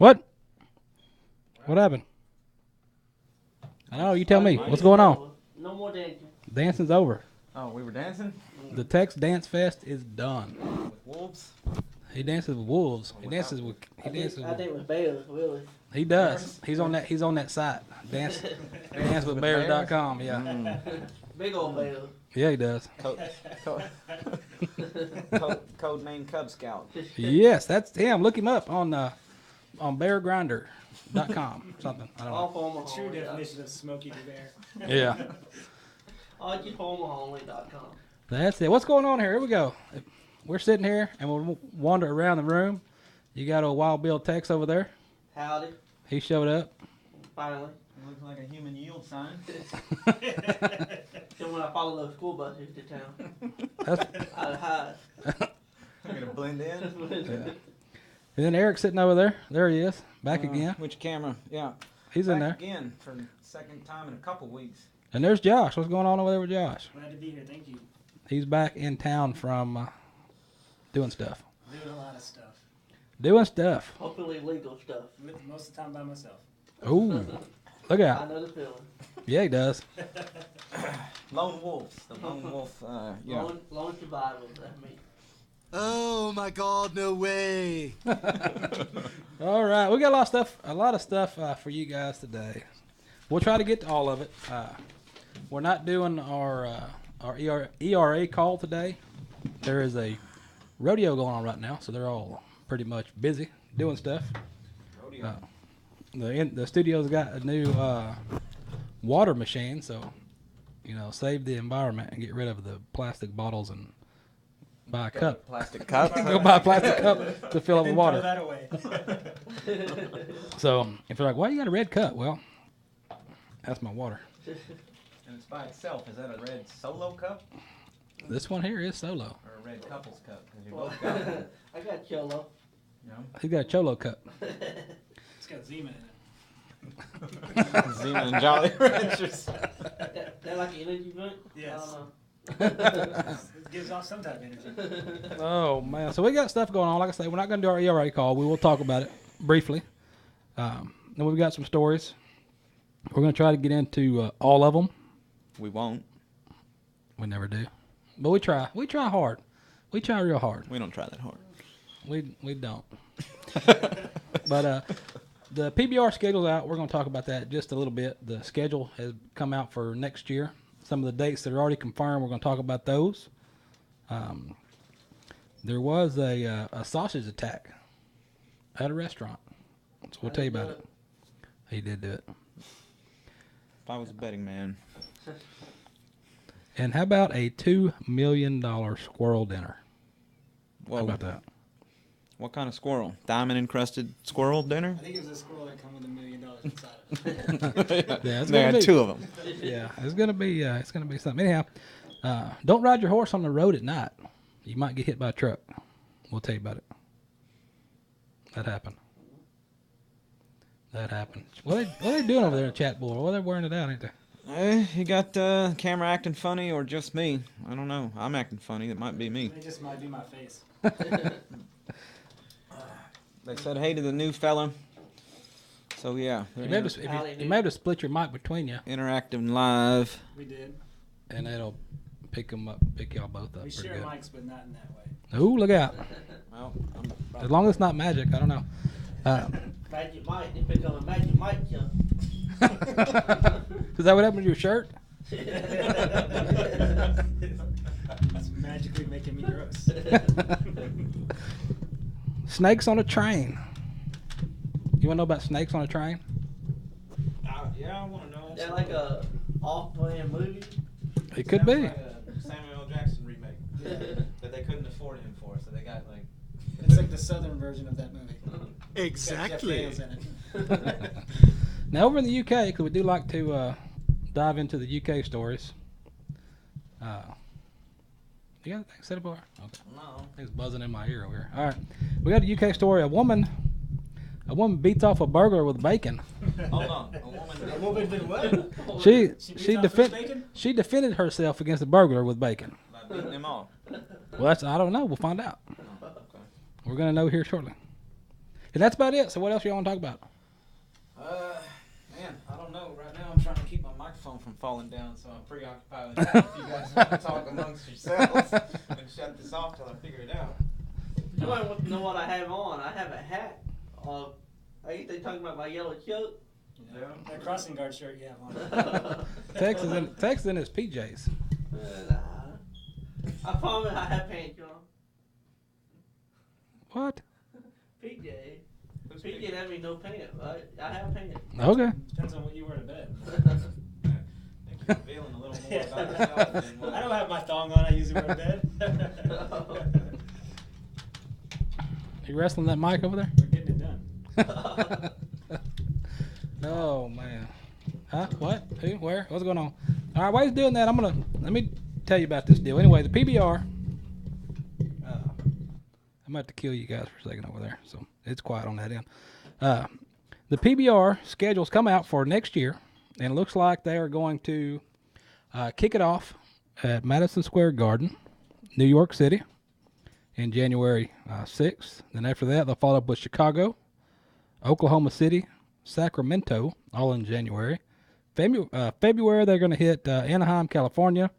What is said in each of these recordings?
What? What happened? I know. You tell me. What's going on? No more dancing. Dancing's over. Oh, we were dancing? The Tex Dance Fest is done. With wolves? He dances with wolves. He dances with. I think with bears, really. He does. He's on that. He's on that site. Dancewithbears.com. Yeah. Big old bears. Yeah, he does. Code name Cub Scout. Yes, that's him. Look him up on beargrinder.com. Something. I don't know. All Omaha. The true definition of Smokey the Bear. Yeah. All just OmahaOnly.com. That's it. What's going on here? Here we go. We're sitting here and we'll wander around the room. You got a Wild Bill Tex over there. Howdy. He showed up. Finally. It looks like a human yield sign. So when I follow those school buses to town, That's, I'd hide. I'm going to blend in. yeah. And then Eric's sitting over there. There he is. Back again. Which camera? Yeah. He's in there. Back again for the second time in a couple weeks. And there's Josh. What's going on over there with Josh? Glad to be here. Thank you. He's back in town from doing stuff. Doing a lot of stuff. Doing stuff. Hopefully legal stuff. Most of the time by myself. Ooh. Look I out. know the feeling. Yeah, he does. Lone wolves. The lone wolf, yeah. Lone survivors, that's me. Oh my God! No way. All right. We got a lot of stuff for you guys today. We'll try to get to all of it. We're not doing our ERA call today. There is a rodeo going on right now, so they're all pretty much busy doing stuff. Rodeo. The studio's got a new water machine, so save the environment and get rid of the plastic bottles and buy a cup. Plastic cup. Go buy a plastic cup to fill up with Throw water. that away. So if you're like, why you got a red cup? Well, that's my water. And it's by itself. Is that a red solo cup? This one here is solo. Or a red couples cup? Because you both got one. I got Cholo. You He's got a cholo cup. It's got Zima in it. know? Zima and Jolly Ranchers. That like an energy drink? Yes. I don't know. It gives off some type of energy. Oh man! So we got stuff going on. Like I say, we're not going to do our ERA call. We will talk about it briefly. Then we've got some stories. We're going to try to get into all of them. We won't. We never do, but we try. We try hard. We try real hard. We don't try that hard. We don't. But the PBR schedule's out. We're going to talk about that just a little bit. The schedule has come out for next year. Some of the dates that are already confirmed, we're going to talk about those. There was a sausage attack at a restaurant. So we'll tell you about it. He did do it. If I was a betting man. And how about a $2 million squirrel dinner? Whoa. How about that? What kind of squirrel? Diamond encrusted squirrel dinner? I think it was a squirrel that come with $1 million inside of it. Yeah, it's They gonna had be, two of them. Yeah, it's gonna be something. Anyhow, don't ride your horse on the road at night. You might get hit by a truck. We'll tell you about it. That happened. What are they doing over there in the chat board? Well, they're wearing it out, ain't they? You got camera acting funny or just me? I don't know. I'm acting funny. It might be me. It just might be my face. They said hey to the new fella. So yeah, You may have to split your mic between you, interactive live. We did. and it'll pick y'all both up We pretty share good. mics, but not in that way. Ooh, look out! Well, As long as it's not magic, I don't know. Magic Mike, they pick up a Magic Mike jump. Is that what happened to your shirt? That's magically making me gross. Snakes on a train. You want to know about snakes on a train? yeah, I want to know. They're like a off-brand movie. It could be. Like a Samuel L. Jackson remake that they couldn't afford him for, so they got like. It's like the southern version of that movie. Exactly. Got Jeff Daniels in it. Now over in the UK, because we do like to dive into the UK stories. You got anything set up over? Okay. No. It's buzzing in my ear over here. All right, we got a UK story. A woman beats off a burglar with bacon. Hold on. A woman did what? She defended herself against a burglar with bacon. By beating him off. Well, I don't know. We'll find out. Oh, okay. We're gonna know here shortly. And that's about it. So what else y'all want to talk about? Man, I don't know. Right now I'm trying to keep my microphone from falling down, so I'm preoccupied with that. If you guys want to talk amongst yourselves and shut this off till I figure it out. You might want to know what I have on. I have a hat. Ain't they talking about my yellow coat? Yeah. That crossing guard shirt you have on. Texas in his PJs. I promise I have pants on. What? PJ. PJ, that means no pants, right? I have pants. Okay. Depends on what you wear to bed. I think you're feeling a little more about yourself than what... I don't have my thong on. I usually wear to bed. You wrestling that mic over there? We're getting it done. Oh man. Huh? What? Who? Where? What's going on? All right, while he's doing that, let me tell you about this deal. Anyway, the PBR. I'm about to kill you guys for a second over there, so it's quiet on that end. The PBR schedules come out for next year, and it looks like they are going to kick it off at Madison Square Garden, New York City, in January 6th. Then after that, they'll follow up with Chicago, Oklahoma City, Sacramento, all in January. February, they're going to hit Anaheim, California,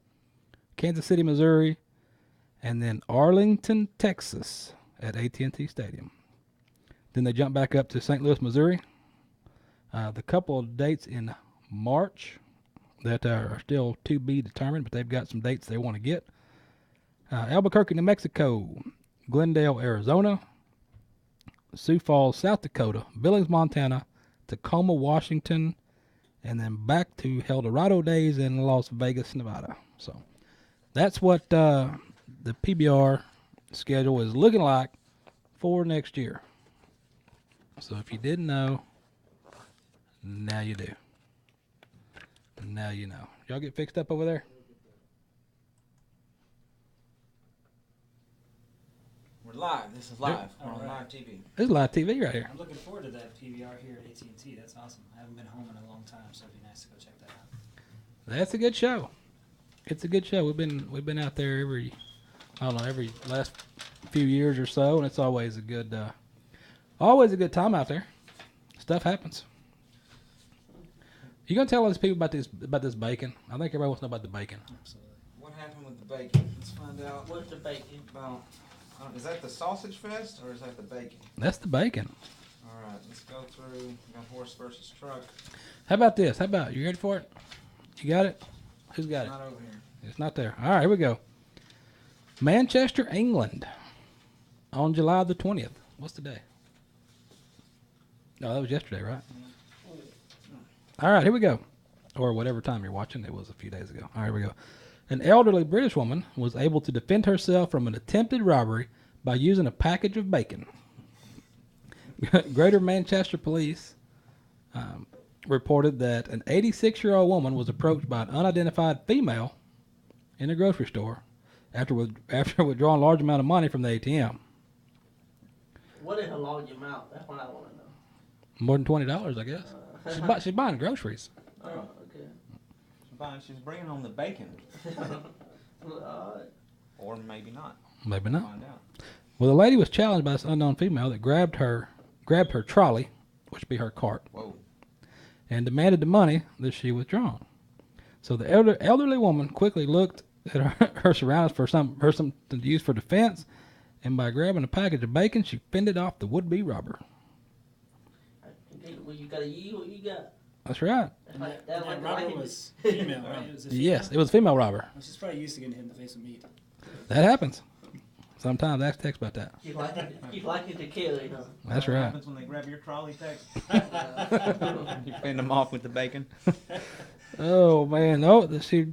Kansas City, Missouri, and then Arlington, Texas at AT&T Stadium. Then they jump back up to St. Louis, Missouri. The couple of dates in March that are still to be determined, but they've got some dates they want to get. Albuquerque, New Mexico, Glendale, Arizona, Sioux Falls, South Dakota, Billings, Montana, Tacoma, Washington, and then back to El Dorado Days in Las Vegas, Nevada. So that's what the PBR schedule is looking like for next year. So if you didn't know, now you do. Now you know. Y'all get fixed up over there? We're live. This is live. We're on Alright. live TV. There's live TV right here. I'm looking forward to that PBR here at AT&T. That's awesome. I haven't been home in a long time, so it'd be nice to go check that out. That's a good show. It's a good show. We've been out there every last few years or so, and it's always a good time out there. Stuff happens. You gonna tell us people about this bacon? I think everybody wants to know about the bacon. Absolutely. What happened with the bacon? Let's find out. What's the bacon? About, is that the sausage fest or is that the bacon? That's the bacon. All right, let's go through. We got horse versus truck. How about this? You ready for it? You got it? Who's got it? Not over here. It's not there. All right, here we go. Manchester, England, on July the 20th. What's the day? No, that was yesterday, right? All right, here we go. Or whatever time you're watching. It was a few days ago. All right, here we go. An elderly British woman was able to defend herself from an attempted robbery by using a package of bacon. Greater Manchester Police reported that an 86-year-old woman was approached by an unidentified female in a grocery store after withdrawing a large amount of money from the ATM. What is a large amount? That's what I want to know. More than $20, I guess. She's buying groceries. Oh, okay. She's bringing home the bacon. Alright. Or maybe not. Maybe not. Find out. Well, the lady was challenged by this unknown female that grabbed her trolley, which would be her cart, Whoa. and demanded the money that she withdrawn. So the elderly woman quickly looked at her surroundings for something to use for defense, and by grabbing a package of bacon, she fended off the would-be robber. Well, you got a yield, what you got? That's right. That robber was female, right? It was a female? Yes, it was a female robber. Well, she's probably used to getting hit in the face with meat. That happens. Sometimes ask Tex about that. You like it to kill, you know. That's What right. happens when they grab your trolley, Tex? You fend them off with the bacon. Oh man, no! She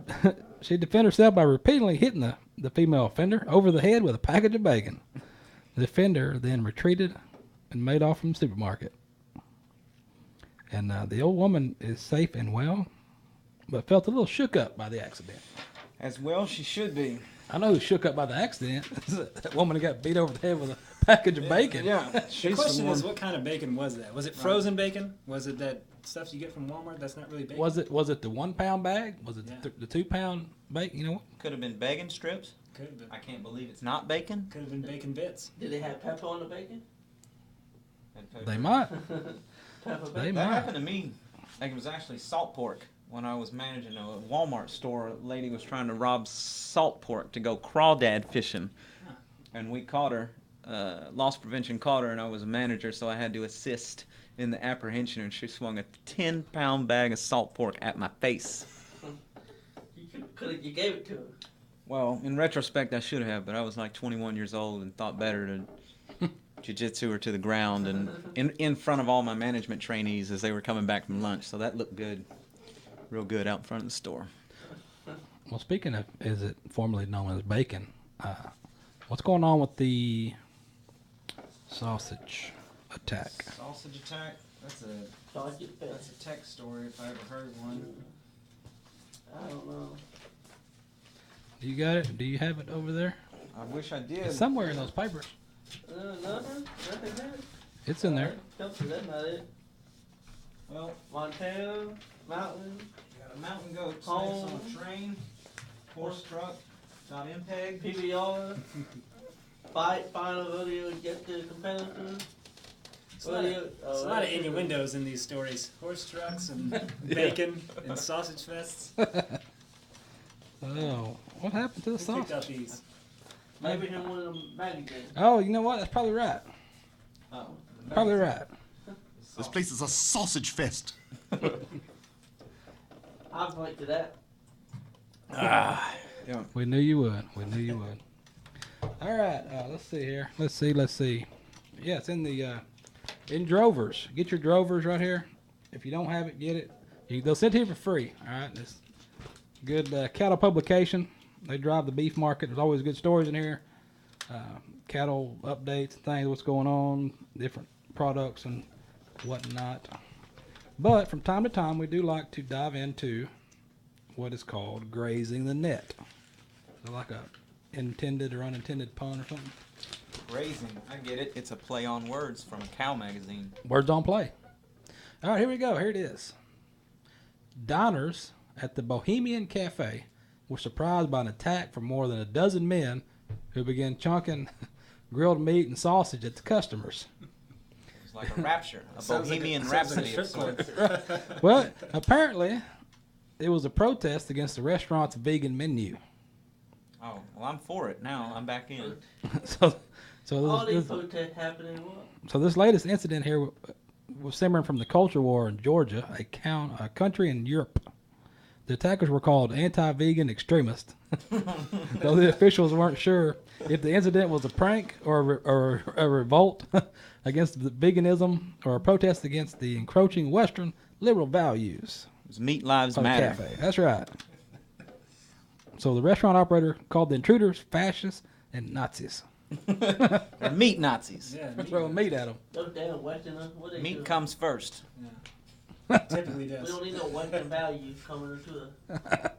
defended herself by repeatedly hitting the female offender over the head with a package of bacon. The offender then retreated and made off from the supermarket. And the old woman is safe and well, but felt a little shook up by the accident. As well she should be. I know who's shook up by the accident. That woman who got beat over the head with a package of bacon. Yeah. The She's question the is, one. what kind of bacon was that? Was it frozen bacon? Was it that stuff you get from Walmart that's not really bacon? Was it the 1 pound bag? Was it Yeah. the 2 pound bacon? You know what? Could have been bacon strips. Could have been. I can't believe it's not bacon. Could have been bacon bits. Did they have pepper on the bacon? They might. Pepper. That happened to me. Like, it was actually salt pork. When I was managing a Walmart store, a lady was trying to rob salt pork to go crawdad fishing. And we caught her. Loss prevention caught her, and I was a manager, so I had to assist in the apprehension, and she swung a 10-pound bag of salt pork at my face. You gave it to her. Well, in retrospect, I should have, but I was like 21 years old and thought better to jiu-jitsu her to the ground and in front of all my management trainees as they were coming back from lunch. So that looked good, real good out in front of the store. Well, speaking of, is it formerly known as bacon? What's going on with the sausage attack? Sausage attack? That's Sausage a fest. tech story if I ever heard one. I don't know. Do you got it? Do you have it over there? I wish I did. It's somewhere in those papers. Nothing there. It's in there. That's not it. Well, Montana, mountain. got a mountain goat snakes Home. on a train, horse truck, got MPEG. PBR. Final rodeo get the competitors. It's a lot of innuendos in these stories. Horse trucks and bacon and sausage fests. Oh, what happened to the Who picked sausage? up these? Maybe him one of them maggots. Oh, you know what? That's probably right. Oh, Probably right. This place is a sausage fest. I'll point to that. Yeah. We knew you would. We knew you would. All right. Let's see here. Let's see. Yeah, it's in the in Drovers. Get your Drovers right here. If you don't have it, get it. They'll send it to you for free. All right. It's good cattle publication. They drive the beef market. There's always good stories in here. Cattle updates, things, what's going on, different products and whatnot. But from time to time, we do like to dive into what is called grazing the net. So like a intended or unintended pun or something. Grazing. I get it. It's a play on words from a cow magazine. Words on play. All right, here we go. Here it is. Diners at the Bohemian Cafe were surprised by an attack from more than a dozen men who began chunking grilled meat and sausage at the customers. It's like a rapture, a Sounds like a- bohemian sounds like a rhapsody of strip sorts. Well, apparently, it was a protest against the restaurant's vegan menu. Oh, well, I'm for it now. I'm back in. All these this, protests happening. What? so this latest incident here was simmering from the culture war in Georgia, a country in Europe. The attackers were called anti-vegan extremists, though the officials weren't sure if the incident was a prank or a revolt against the veganism or a protest against the encroaching Western liberal values. It was Meat Lives of the Matter. cafe. That's right. So the restaurant operator called the intruders fascists and Nazis. They're meat Nazis. Yeah, Throwing meat at them. Those damn Westerners. What they Meat do? comes first. typically We does. don't need no Western values coming into us.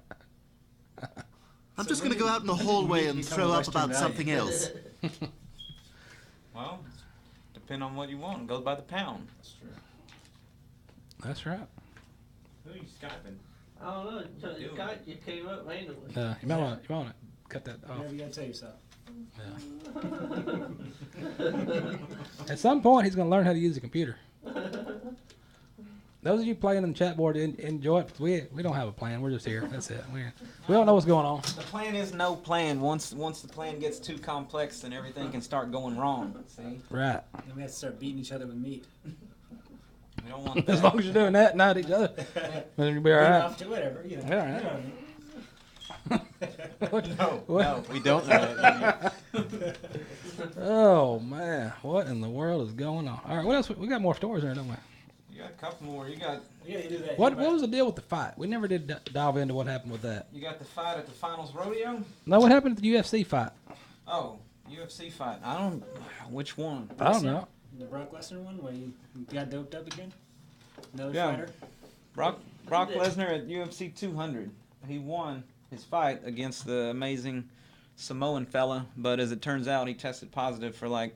I'm just going to go out in the hallway and become throw a up Western about value. something else. Well, depend on what you want. It goes by the pound. That's true. That's right. Who are you Skyping? I don't know. The kite just came up randomly. You might want to cut that off. Whatever you gotta tell yourself. At some point, he's going to learn how to use a computer. Those of you playing in the chat board, enjoy it. We don't have a plan. We're just here. That's it. We don't know what's going on. The plan is no plan. Once the plan gets too complex, then everything can start going wrong. See? Right. Then we have to start beating each other with meat. We don't want As that. long as you're doing that, not each other, then you'll be all Beat right. off to whatever, you know. Yeah, all right. You know what I mean. No, we don't know that. Oh man, what in the world is going on? All right, what else? We got more stories there, don't we? You got a couple more. You got Yeah, you do that. What was the deal with the fight? We never did dive into what happened with that. the fight at the finals rodeo. No, what happened at the UFC fight? Oh, UFC fight. I don't. Which one? I don't know. The Brock Lesnar one where you got doped up again? Another Yeah. fighter? Brock Lesnar at UFC 200. He won his fight against the amazing Samoan fella, but as it turns out, he tested positive for like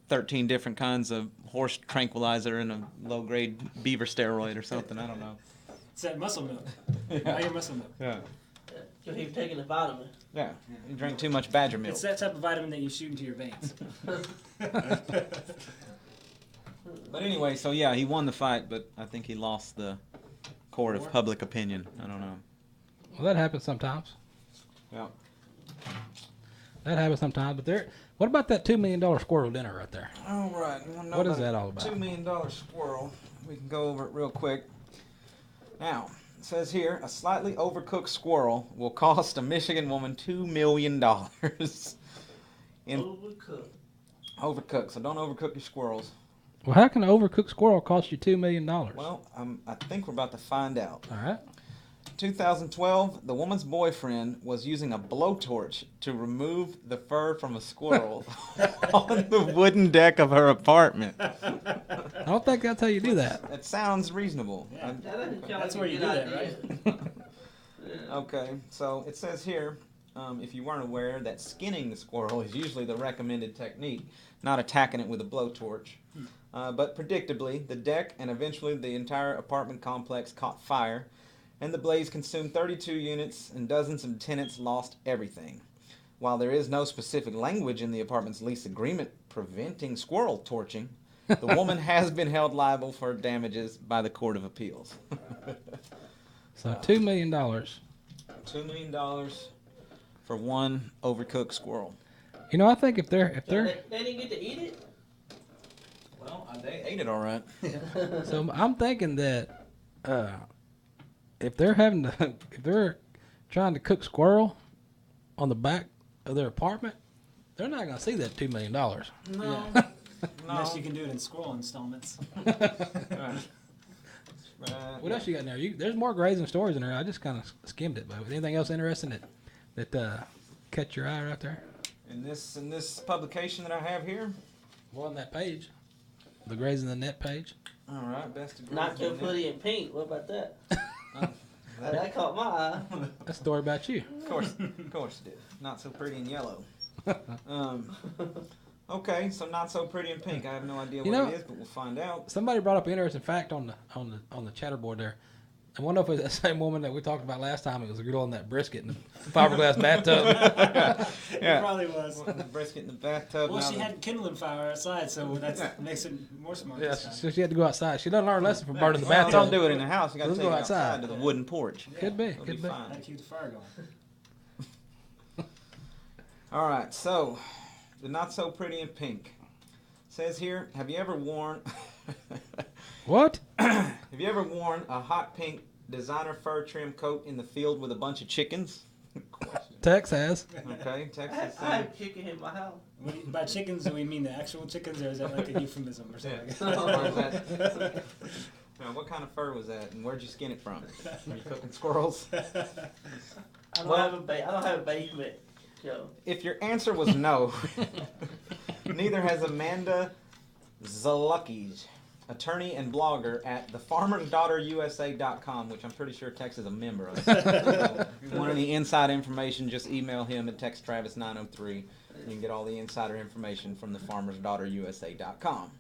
13 different kinds of horse tranquilizer and a low-grade beaver steroid or something. I don't know. It's that muscle milk. Now your muscle milk. Yeah. So he was taking a vitamin. Yeah. He drank too much badger milk. It's that type of vitamin that you shoot into your veins. But anyway, so yeah, he won the fight, but I think he lost the court of War? public opinion. I don't know. Well, that happens sometimes. Yeah. That happens sometimes. But there. What about that $2 million squirrel dinner right there? All right. What is that all about? $2 million squirrel. We can go over it real quick. Now, it says here, a slightly overcooked squirrel will cost a Michigan woman $2 million. Overcooked. Overcooked, so don't overcook your squirrels. Well, how can an overcooked squirrel cost you $2 million? Well, I think we're about to find out. All right. 2012, the woman's boyfriend was using a blowtorch to remove the fur from a squirrel on the wooden deck of her apartment. I don't think that's how you do that. It sounds reasonable. Yeah. That doesn't sound That's like where a you good do that, idea. right? Yeah. Okay, so it says here, if you weren't aware, that skinning the squirrel is usually the recommended technique, not attacking it with a blowtorch. But predictably, the deck and eventually the entire apartment complex caught fire, and the blaze consumed 32 units, and dozens of tenants lost everything. While there is no specific language in the apartment's lease agreement preventing squirrel torching, the woman has been held liable for damages by the Court of Appeals. So $2 million. $2 million for one overcooked squirrel. You know, I think if they're They didn't get to eat it? Well, they ate it all right. so I'm thinking that if they're trying to cook squirrel on the back of their apartment, they're not gonna see that $2 million. No. Yeah. No. Unless you can do it in squirrel installments. What else you got in there? There's more grazing stories in there. I just kind of skimmed it, but anything else interesting that catch your eye right there? In this publication that I have here. Well, on that page, the grazing the net page. All right, best of Not so pretty in pink. What about that? Oh, That caught my eye. That's a story about you. of course it did. Not so pretty in yellow. Okay, so not so pretty in pink. I have no idea what it is, but we'll find out. Somebody brought up an interesting fact on the chatterboard there. I wonder if it's that same woman that we talked about last time. It was a girl in that brisket in the fiberglass bathtub. It probably was. Brisket in the bathtub. Well, now she the- had kindling fire outside, so that makes it more smart. Yeah, this time. so she had to go outside. She doesn't learn a lesson from burning the Well, bathtub. don't do it in the house. You got to Let's take go it outside outside. to the wooden porch. Could be, It'll could be be. fine. Gotta keep the fire going. All right, so the not so pretty in pink says here. Have you ever worn? What? Have you ever worn a hot pink designer fur trim coat in the field with a bunch of chickens? Tex has. Okay, Texas. I have chicken in my house. By chickens, do we mean the actual chickens, or is that like a euphemism or something? Or is that- what kind of fur was that, and where'd you skin it from? Were you cooking squirrels? I don't have a basement. So. If your answer was no, neither has Amanda Zaluckis, attorney and blogger at thefarmersdaughterusa.com, which I'm pretty sure Tex is a member of. If you want any inside information, just email him at texttravis903. You can get all the insider information from thefarmersdaughterusa.com.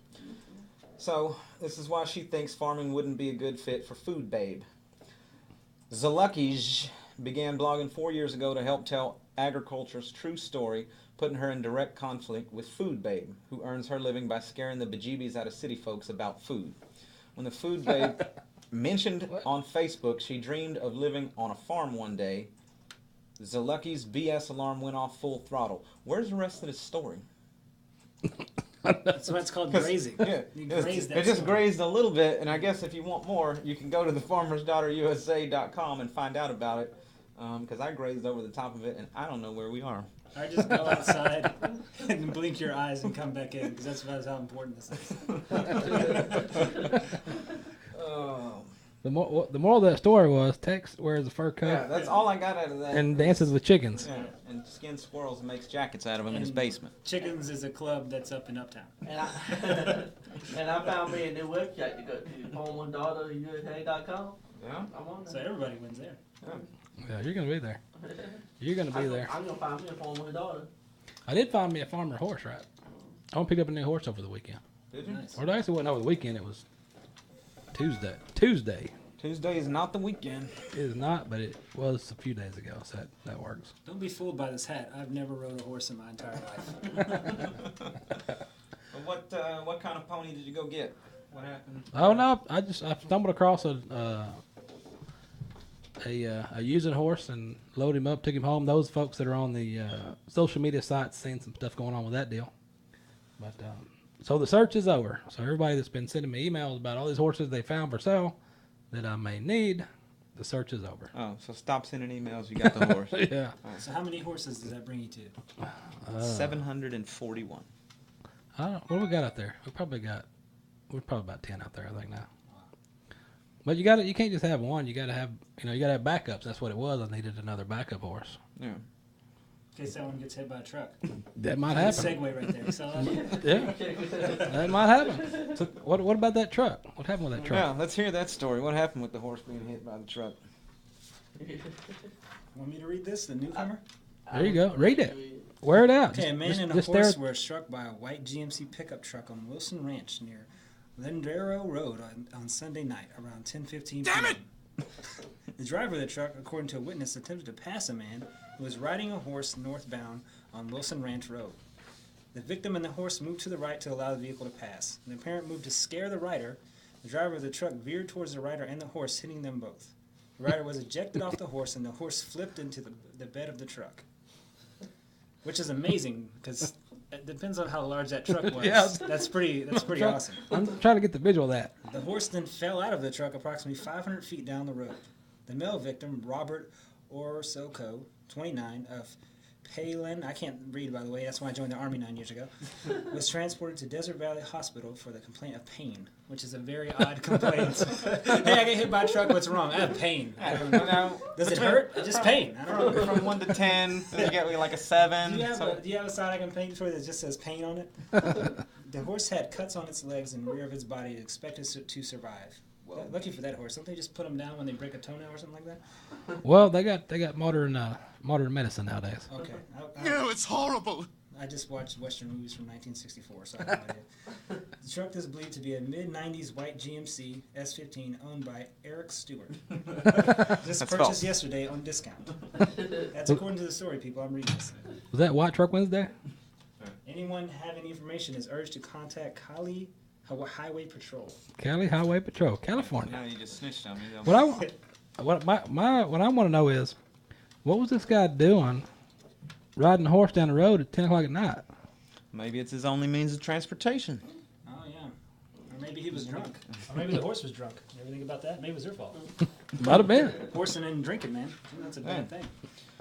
So, this is why she thinks farming wouldn't be a good fit for Food Babe. Zaluckis began blogging 4 years ago to help tell agriculture's true story, putting her in direct conflict with Food Babe, who earns her living by scaring the bejeebies out of city folks about food. When the Food Babe mentioned on Facebook she dreamed of living on a farm one day, Zalucki's BS alarm went off full throttle. Where's the rest of this story? That's why it's called grazing. Yeah, You graze that it just story. grazed a little bit, and I guess if you want more, you can go to thefarmersdaughterusa.com and find out about it, because I grazed over the top of it, and I don't know where we are. Or just go outside and blink your eyes and come back in, because that's about how important this is. Oh. The moral of that story was Tex wears a fur coat Yeah, that's all I got out of that. and dances with chickens. Yeah, and skins squirrels and makes jackets out of them in his And- basement. Chickens is a club that's up in Uptown. And I and I found me a new website to go to, homewithdaughterUSA.com. Yeah? I'm on So there. everybody wins there. Yeah, you're gonna be there. You're gonna be there. I'm gonna find me a farm with a daughter. I did find me a farmer horse, right? I want to pick up a new horse over the weekend. Did you? Nice. Or it actually wasn't over the weekend. It was Tuesday. Tuesday is not the weekend. It is not, but it was a few days ago, so that works. Don't be fooled by this hat. I've never rode a horse in my entire life. What kind of pony did you go get? What happened? Oh no, I stumbled across a using horse and loaded him up, took him home. Those folks that are on the social media sites seen some stuff going on with that deal. But so the search is over. So everybody that's been sending me emails about all these horses they found for sale that I may need, the search is over. Oh, so stop sending emails. You got the horse. Yeah. So how many horses does that bring you to? 741. I don't know. What do we got out there? We're probably about 10 out there, I think now. But you can't just have one. You got to have backups. That's what it was. I needed another backup horse. Yeah. In case that one gets hit by a truck. That might happen. Segue right there. So, Yeah. That might happen. So what about that truck? What happened with that truck? Yeah, let's hear that story. What happened with the horse being hit by the truck? want me to read this, the newcomer? There you go. Read it. Wear it out. Okay, a man Just- and a just horse stare- were struck by a white GMC pickup truck on Wilson Ranch near Lindero Road on Sunday night around 10:15 p.m. Damn it! The driver of the truck, according to a witness, attempted to pass a man who was riding a horse northbound on Wilson Ranch Road. The victim and the horse moved to the right to allow the vehicle to pass. The apparent move to scare the rider, the driver of the truck veered towards the rider and the horse, hitting them both. The rider was ejected off the horse, and the horse flipped into the bed of the truck. Which is amazing, because it depends on how large that truck was. Yeah. That's pretty awesome. I'm trying to get the visual of that. The horse then fell out of the truck approximately 500 feet down the road. The male victim, Robert Orsoko, 29, of Palin, I can't read by the way, that's when I joined the Army 9 years ago, was transported to Desert Valley Hospital for the complaint of pain, which is a very odd complaint. Hey, I get hit by a truck, what's wrong? I have pain. Does it hurt? Just pain. I don't know. From 1 to 10, does it get me like a 7? Do you have a sign I can paint for that just says pain on it? The horse had cuts on its legs and rear of its body expected to survive. Lucky for that horse. Don't they just put them down when they break a toenail or something like that? Well, they got modern medicine nowadays. Okay. No, it's horrible. I just watched Western movies from 1964, so I have no idea. The truck is believed to be a mid-90s white GMC S15 owned by Eric Stewart. Just purchased false. yesterday on discount. That's according to the story, people. I'm reading this. Was that White Truck Wednesday? Anyone have any information is urged to contact Cali Highway Patrol. Cali Highway Patrol, California. No, you just snitched on me. What I want to know is, what was this guy doing, riding a horse down the road at 10 o'clock at night? Maybe it's his only means of transportation. Oh, yeah. Or maybe he was drunk. Or maybe the horse was drunk. You ever think about that? Maybe it was their fault. Might have been. Horse and then drinking, man. That's a bad thing.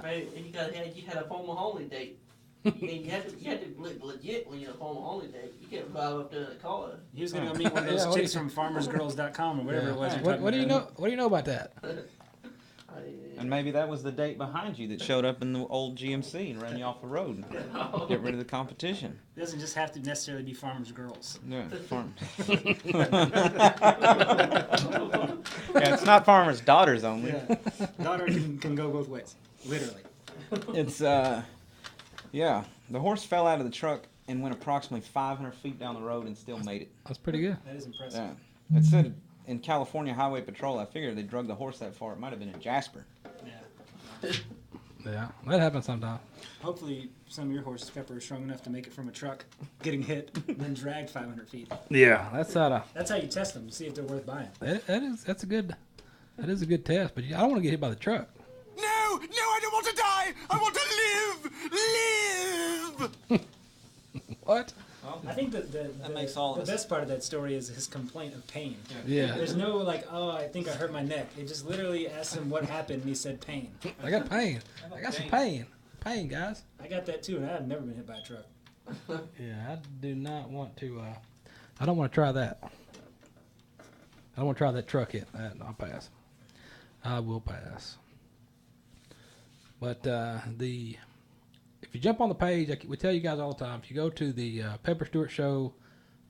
Right, and you had a formal only date. You had to look legit when you're a formal only date. You can't drive up there in a car. He was going to go meet one of those Yeah, chicks from farmersgirls.com or whatever it was. What do you know? What do you know about that? And maybe that was the date behind you that showed up in the old GMC and ran you off the road. Get rid of the competition. It doesn't just have to necessarily be farmers' girls. Yeah, yeah, it's not farmers' daughters only. Yeah. Daughter can go both ways, literally. It's yeah. The horse fell out of the truck and went approximately 500 feet down the road and still made it. That's pretty good. That is impressive. Yeah. It said in California Highway Patrol, I figured they drug the horse that far. It might have been in Jasper. Yeah. Yeah, that happens sometimes. Hopefully, some of your horses, Pepper, are strong enough to make it from a truck, getting hit, then dragged 500 feet. Yeah, that's That's how you test them to see if they're worth buying. that's a good test. But I don't want to get hit by the truck. No, I don't want to die. I want to live. What? I think the makes all the this. best part of that story is his complaint of pain. Yeah. There's no like, oh, I think I hurt my neck. It just literally asked him what happened, and he said pain. I got pain. I got some pain. Pain, guys. I got that too, and I've never been hit by a truck. Yeah, I do not want to. I don't want to try that. I don't want to try that truck hit. I'll pass. I will pass. But if you jump on the page, we tell you guys all the time, if you go to the Pepper Stewart Show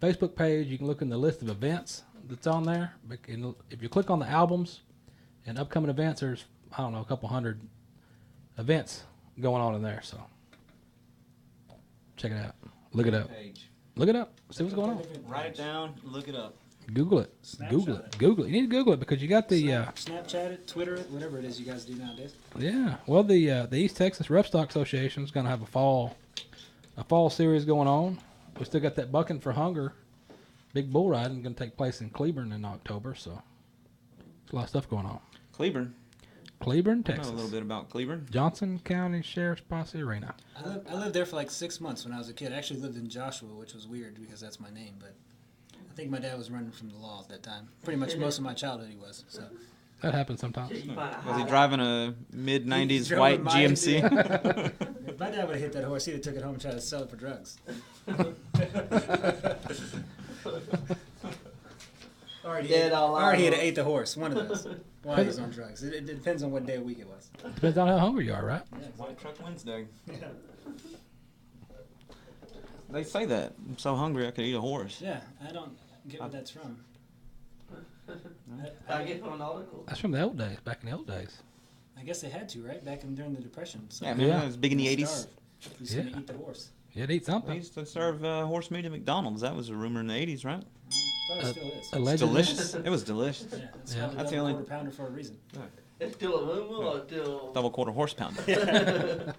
Facebook page, you can look in the list of events that's on there. If you click on the albums and upcoming events, there's, I don't know, a couple hundred events going on in there. So check it out. Look it up. Page. Look it up. See what's going on. Write it down. Look it up. Google it. Google it. Google it. You need to Google it because you got the Snapchat it, Twitter it, whatever it is you guys do nowadays. yeah. Well, the East Texas Rough Stock Association is going to have a fall series going on. We still got that Bucking for Hunger big bull riding going to take place in Cleburne in October, so there's a lot of stuff going on. Cleburne. Cleburne, I know Texas. a little bit about Cleburne. Johnson County Sheriff's Posse Arena. I lived there for like 6 months when I was a kid. I actually lived in Joshua, which was weird because that's my name, but I think my dad was running from the law at that time. Pretty much most of my childhood he was. So That happens sometimes. Shit, you find a Was he hideout. driving a mid-90s He drove white a Mazda. GMC? If my dad would have hit that horse, he'd have took it home and tried to sell it for drugs. Already Dead all already had out. ate the horse, one of those. While he was on drugs. It depends on what day of the week it was. Depends on how hungry you are, right? White Truck Wednesday. Yeah. They say that. I'm so hungry I could eat a horse. Yeah, I don't get where that's from. I get from an article. That's from the old days, back in the old days. I guess they had to, right? Back during the Depression. So Yeah, man, Yeah. it was big in the Starve. 80s. Who's going to eat the horse? You'd eat They something. used to serve horse meat at McDonald's. That was a rumor in the 80s, right? Probably still is. It's Allegedly. delicious. It was delicious. Yeah, it's Yeah. called a That's the double only- quarter pounder for a reason. It's still a rumor or still. Double quarter horse pounder.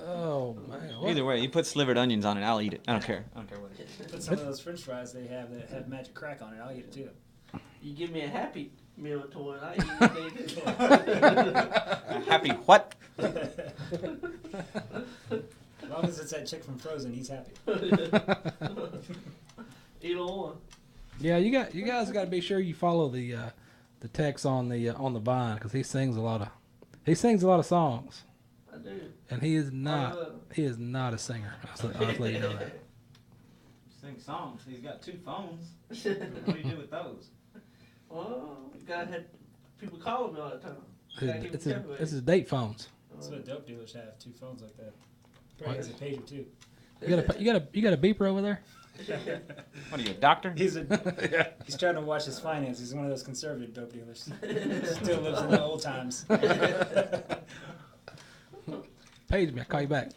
Oh, man. What? Either way, you put slivered onions on it, I'll eat it. I don't care. I don't care what it is. Put some of those French fries they have that have magic crack on it. I'll eat it too. You give me a Happy Meal toy, and I eat anything. A happy what? As long as it's that chick from Frozen, he's happy. Either one. Yeah, you guys got to be sure you follow the text on the Vine because he sings a lot of songs, I do. and he is not a singer. I'll let you know that. Sing songs. He's got 2 phones. What do you do with those? Well, you gotta have people calling me all the time. Gotta keep It's it separated. his date phones. That's what dope dealers have, 2 phones like that. Probably has a pager too. You got a beeper over there? What are you, a doctor? He's trying to watch his finances. He's one of those conservative dope dealers. Still lives in the old times. Page me. I'll call you back.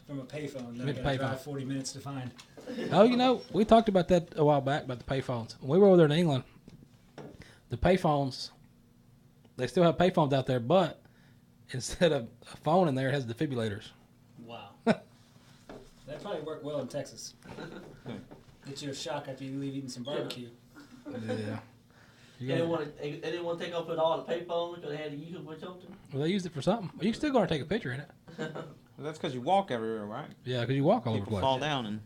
From a payphone that I Mid gotta payphone. drive 40 minutes to find. Oh, we talked about that a while back about the payphones. When we were over there in England, the payphones, they still have payphones out there, but instead of a phone in there, it has defibrillators. Wow. That'd probably work well in Texas. Get you a shock after you leave eating some barbecue. Yeah. They didn't want to take off with all the payphones because they had to use it for something. Well, they used it for something. You can still go and take a picture in it. Well, that's because you walk everywhere, right? Yeah, because you walk all over the People place. fall down and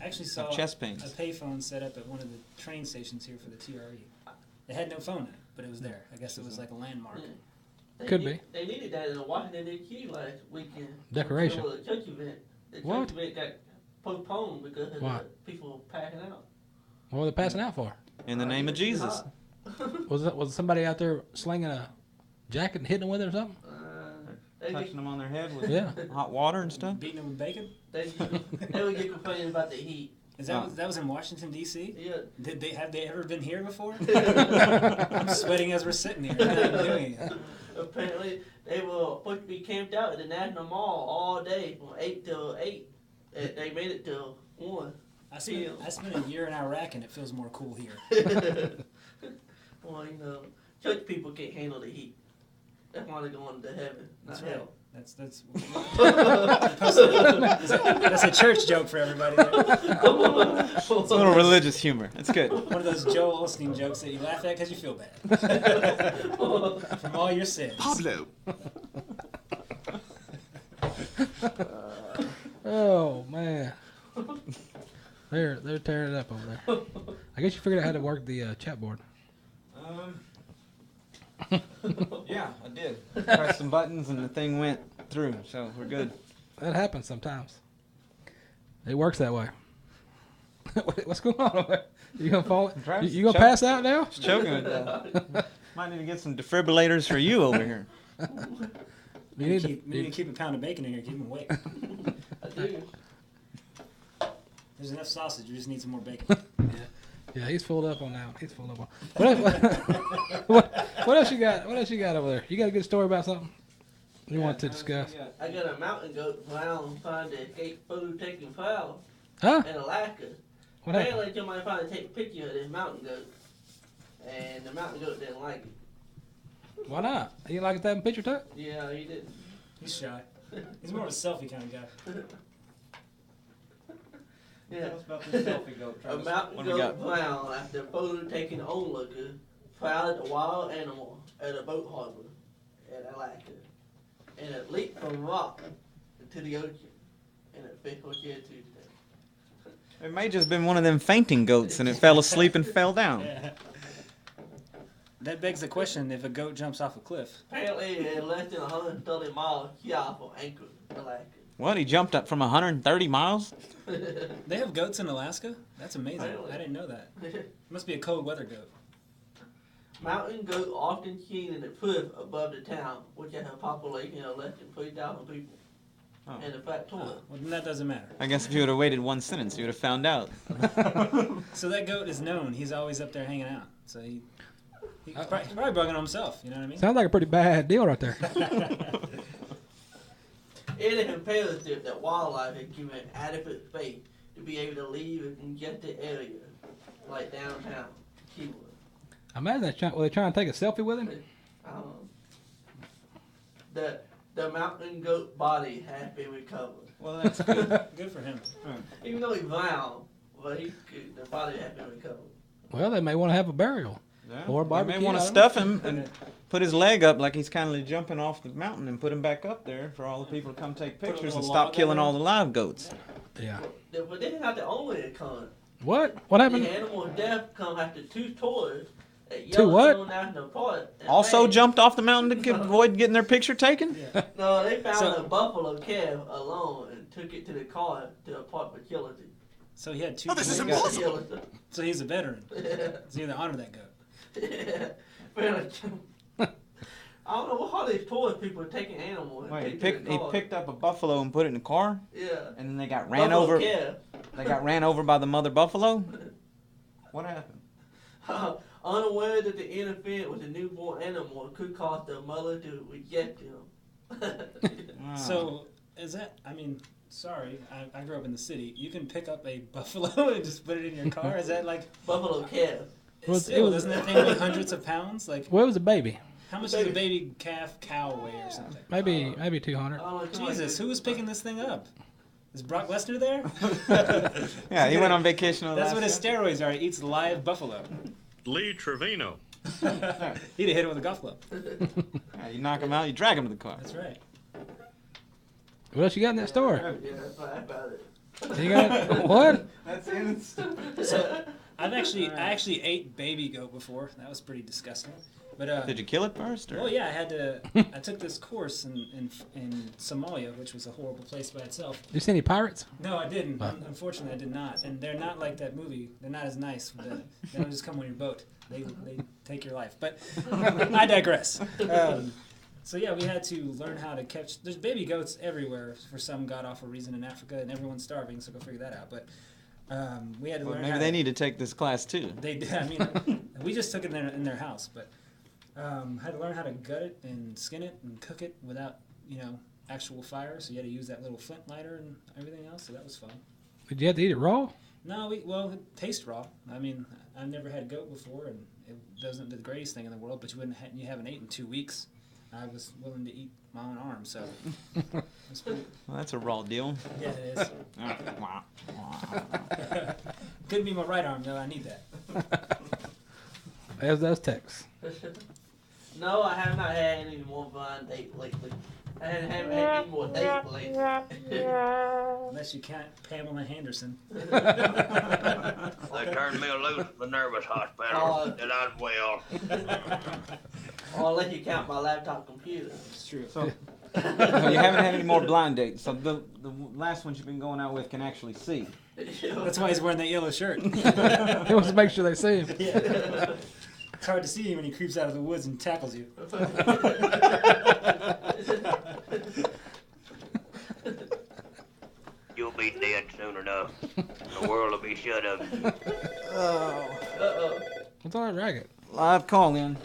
I actually saw have chest a pains. payphone set up at one of the train stations here for the TRE. It had no phone in it, but it was there. I guess it was like a landmark. Yeah. They Could need- They needed that in the Washington D.C. last weekend. Decoration. It was a church event. The What? church event got postponed because of Why? the people packing out. What were they passing out for? In the name of Jesus. Was somebody out there slinging a jacket and hitting them with it or something? They Touching them on their head with Yeah. hot water and stuff. Beating it with bacon? they would get complaining about the heat. Is that was in Washington D.C.? Yeah. Have they ever been here before? I'm sweating as we're sitting here. What are you doing? Apparently, they were supposed to be camped out at the National Mall all day from 8 till 8. And they made it till 1. I spent a year in Iraq and it feels more cool here. Well, you know, church people can't handle the heat. That's why they're going to heaven, not That's right. hell. That's a church joke for everybody. It's a little religious humor. That's good. One of those Joel Osteen jokes that you laugh at because you feel bad. From all your sins. Pablo. Oh man, they're tearing it up over there. I guess you figured out how to work the chat board. Yeah, I did. Pressed some buttons and the thing went through, so we're good. That happens sometimes. It works that way. What's going on over there? You gonna fall? Travis, You gonna choke. pass out now? It's choking it down. Might need to get some defibrillators for you over here. You need We need to keep a pound of bacon in here, keep him awake. I do. There's enough sausage, we just need some more bacon. Yeah, he's filled up on that one. He's filled up on. What else you got? What else you got over there? You got a good story about something you want to discuss? I got a mountain goat found trying to escape food taking foul Huh? in Alaska. What happened? Apparently, somebody tried to take a picture of this mountain goat, and the mountain goat didn't like it. Why not? You like that picture too? Yeah, he didn't. He's shy. He's more of a selfie kind of guy. Yeah. Tell us about this selfie goat, A Travis. mountain What do we got? goat found after a photo taken onlooker found a wild animal at a boat harbor in Alaska, and it leaped from a rock into the ocean, and it fell here Tuesday. It may just been one of them fainting goats, and it fell asleep and fell down. Yeah. That begs the question: if a goat jumps off a cliff, Apparently, it's less than 130 miles south of Anchorage, Alaska. What? He jumped up from 130 miles? they have goats in Alaska. That's amazing. Really? I didn't know that. It must be a cold weather goat. Mountain goat often seen in the cliff above the town, which has a population of less than 3,000 people. Oh. And the fact tour. Well, then that doesn't matter. I guess if you would have waited one sentence, you would have found out. So that goat is known. He's always up there hanging out. So he's probably bugging on himself. You know what I mean? Sounds like a pretty bad deal right there. It is imperative that wildlife is given adequate space to be able to leave a congested area, like downtown Keywood. I imagine they're trying to take a selfie with him. The mountain goat body has been recovered. Well, that's good. Good for him. Even though he drowned, but the body has been recovered. Well, they may want to have a burial. Yeah. Or You barbecue, may want I to don't stuff him and put his leg up like he's kind of jumping off the mountain and put him back up there for all the people to come take Put a pictures little and stop log killing on all the live goats. Yeah. But they're not the only occurrence. What? What happened? The animal death come after two tourists at Two what? Yellowstone National Park. in Also May. jumped off the mountain to avoid getting their picture taken? No, they found So- a buffalo calf alone and took it to the car to a park facility. So he had two. Oh, this is They got- impossible. Yellowstone. So he's a veteran. So you have to honor that goat. I don't know how these tourist people are taking animals and Wait, he taking picked, he picked up a buffalo and put it in the car, Yeah. and then they got ran Buffalo over. calf. They got ran over by the mother buffalo. What happened? Unaware that the interference with the newborn animal could cause the mother to reject him. Wow. So is that? I mean, sorry, I grew up in the city. You can pick up a buffalo and just put it in your car. Is that like? Buffalo calf. Well, it Still, was- doesn't that thing weigh hundreds of pounds? Like, Well, it was a baby. how much does a baby calf cow weigh or something? Maybe 200. I don't know, Jesus, who was picking this thing up? Is Brock Lesnar there? Yeah, he went on vacation. That's what his steroids are. He eats live buffalo. Lee Trevino. He'd have hit it with a golf club. Yeah, you knock him out, you drag him to the car. That's right. What else you got in that store? Yeah, that's about it. You got what? That's it. So I actually ate baby goat before. That was pretty disgusting. But Did you kill it first? Or? well, yeah, I took this course in Somalia, which was a horrible place by itself. Did you see any pirates? No, I didn't. Oh. Unfortunately, I did not. And they're not like that movie. They're not as nice. They don't just come on your boat. They take your life. But I digress. So yeah, we had to learn how to catch. There's baby goats everywhere for some god awful reason in Africa, and everyone's starving. So go figure that out. But we had to Well, learn. maybe how they to, need to take this class too. They did. I mean, we just took it in their house, but had to learn how to gut it and skin it and cook it without actual fire. So you had to use that little flint lighter and everything else. So that was fun. Did you have to eat it raw? No, it tastes raw. I mean, I've never had goat before, and it wasn't the greatest thing in the world. But you haven't ate in 2 weeks. I was willing to eat my own arm, so it's pretty. Well, that's a raw deal. Yeah, it is. Wow. Couldn't be my right arm though. I need that. As does Tex. No, I have not had any more blind date lately. I haven't had any more dates lately. Unless you count Pamela Henderson. They turned me loose at the nervous hospital, and I was well. Or unless you count my laptop computer. It's true. So no, you haven't had any more blind dates. So the last ones you've been going out with can actually see. That's why he's wearing that yellow shirt. He wants to make sure they see him. Yeah. It's hard to see him when he creeps out of the woods and tackles you. You'll be dead soon enough. The world will be shut of you. Uh-oh. What's on that racket? Live call in.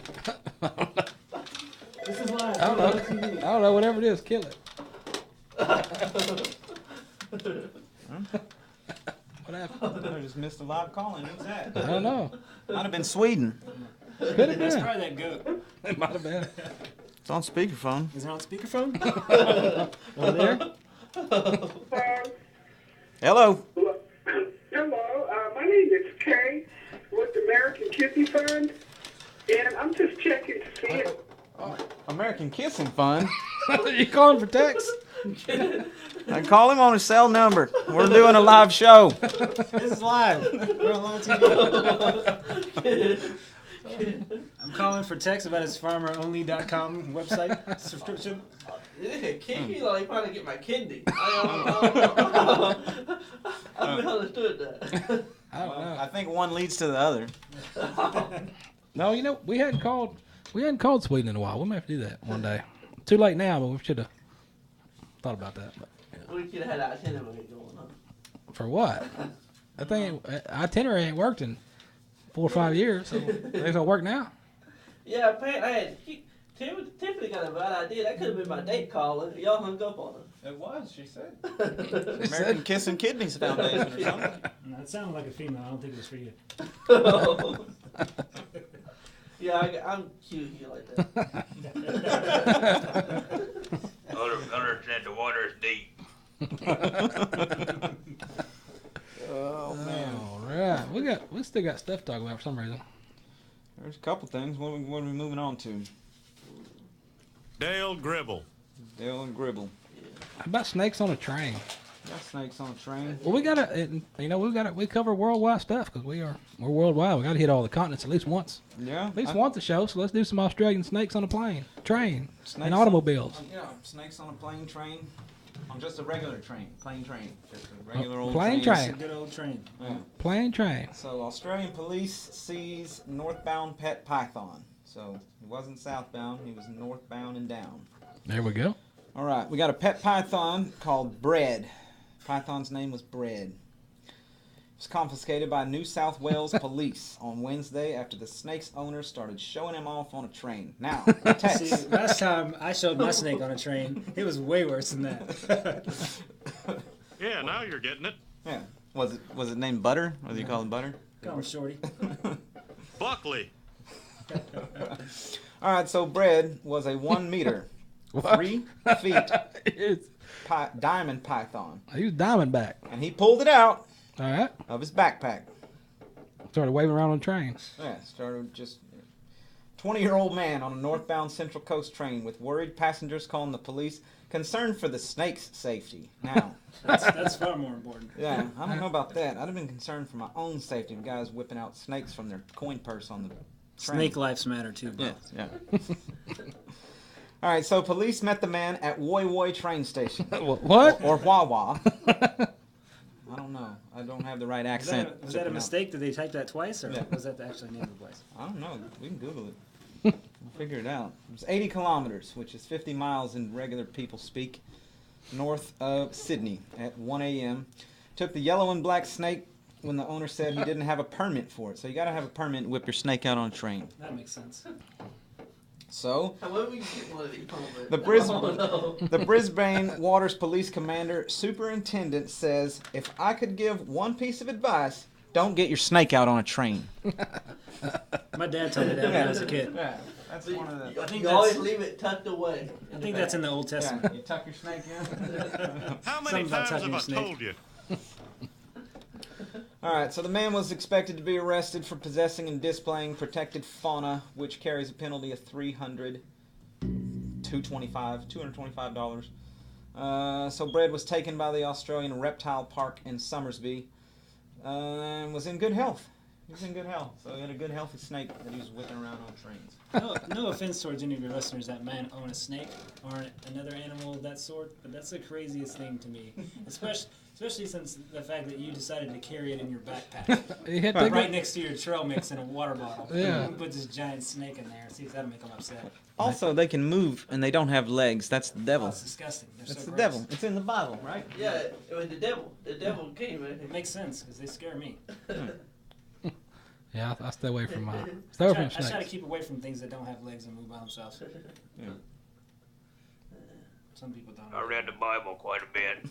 This is live. I don't know. I don't know. Whatever it is, kill it. What happened? I just missed a live call in. Who's that? I don't know. Might have been Sweden. Could have That's been. probably that goat. It might have been. It's on speakerphone. Is it on speakerphone? Over there? Hello. Kissy Fund? And I'm just checking to see if... American Kissing Fund. You calling for text? I call him on his cell number. We're doing a live show. This is live. We're on live TV. I'm calling for text about his farmeronly.com website subscription. Kidney, like trying to get my kidney. I understood that. I don't know. I think one leads to the other. No, you know, we hadn't called Sweden in a while. We may have to do that one day. Too late now, but we should have thought about that. But, We could have had that itinerary going on. for what? I think itinerary ain't worked in 4 or 5 years, so it's gonna work now. Yeah, apparently Tiffany got a bad idea. That could have been my date calling. Y'all hung up on her. It was, she said. American Kiss and Kidneys Foundation or something. No, it sounded like a female. I don't think it was for you. Yeah, I'm cute here like that. Hunter said the water's deep. Oh man. All right, we still got stuff to talk about for some reason. There's a couple things. What are we moving on to? Dale Gribble. Dale and Gribble. How about snakes on a train? Got snakes on a train. Well, we cover worldwide stuff because we're worldwide. We got to hit all the continents at least once. Yeah. At least once a show. So let's do some Australian snakes on a train, Snakes and automobiles. Yeah, snakes on a plane train. On just a regular train, plane train. Just a regular old plane train. train. Good old train. Yeah. Plane train. So Australian police sees northbound pet python. So he wasn't southbound, he was northbound and down. There we go. All right, we got a pet python called Bread. Python's name was Bread. It was confiscated by New South Wales police on Wednesday after the snake's owner started showing him off on a train. Now, text. See, last time I showed my snake on a train, it was way worse than that. Yeah, now you're getting it. Yeah. Was it named Butter? What do you call him, Butter? Call him Shorty. Buckley. All right, so Bread was a 1 meter, 3 feet diamond python. He was Diamondback. And he pulled it out All right. of his backpack. Started waving around on the train. Yeah, started just 20-year-old man on a northbound Central Coast train with worried passengers calling the police, concerned for the snake's safety. Now, That's far more important. yeah, I don't know about that. I'd have been concerned for my own safety of guys whipping out snakes from their coin purse on the train. Snake lives matter too, bro. Yeah. All right, so police met the man at Woy Woy train station. What? Or Wawa. I don't know. I don't have the right accent. Was that a mistake? Did they type that twice, or was that the actual name of the place? I don't know. We can Google it. We'll figure it out. It's 80 kilometers, which is 50 miles in regular people speak, north of Sydney at 1 a.m. Took the yellow and black snake when the owner said he didn't have a permit for it. So you got to have a permit to whip your snake out on a train. That makes sense. So, However we get one of these comments. the Brisbane Waters Police Commander Superintendent says, if I could give one piece of advice, don't get your snake out on a train. My dad told me that when I was a kid. Yeah, that's one of the... I think You always leave it tucked away. I think that's in the Old Testament. You tuck your snake in. How many Something about times have tucking I your snake. told you? All right, so the man was expected to be arrested for possessing and displaying protected fauna, which carries a penalty of $225. So Bread was taken by the Australian Reptile Park in Somersby and was in good health. He was in good health, so he had a good, healthy snake that he was whipping around on trains. No offense towards any of your listeners that might own a snake or another animal of that sort, but that's the craziest thing to me. Especially since the fact that you decided to carry it in your backpack. Right next to your trail mix in a water bottle. Yeah. Put this giant snake in there. See if that'll make them upset. Also, they can move and they don't have legs. That's the devil. It's disgusting. They're That's so the gross. devil. It's in the Bible, right? Yeah, it was the devil. The devil came in. It makes sense because they scare me. Yeah, I stay away from I snakes. try to keep away from things that don't have legs and move by themselves. Yeah. Some people don't. I read the Bible quite a bit.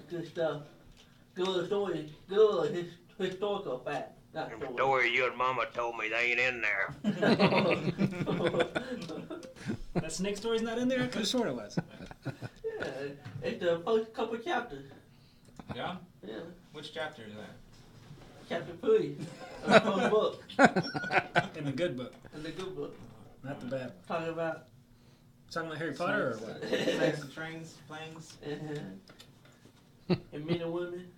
Good stuff. Good little story. Good little historical fact. Not The story. story you and Mama told me, they ain't in there. That snake story's not in there? I could have sworn it was. Yeah, it's the first couple chapters. Yeah? Yeah. Which chapter is that? Captain Pudding. On the book. In the good book, In the good book. not the bad. Talking about. Talking about Harry Potter or what? Planes and trains, planes, And men and women.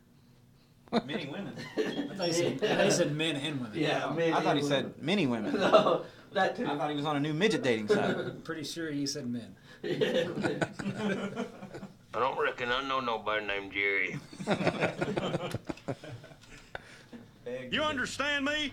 many women. I thought he said men and women. Yeah, men I thought and he women. said many women. No, that too. I thought he was on a new midget dating site. I'm pretty sure he said men. I don't reckon I know nobody named Jerry. You understand me?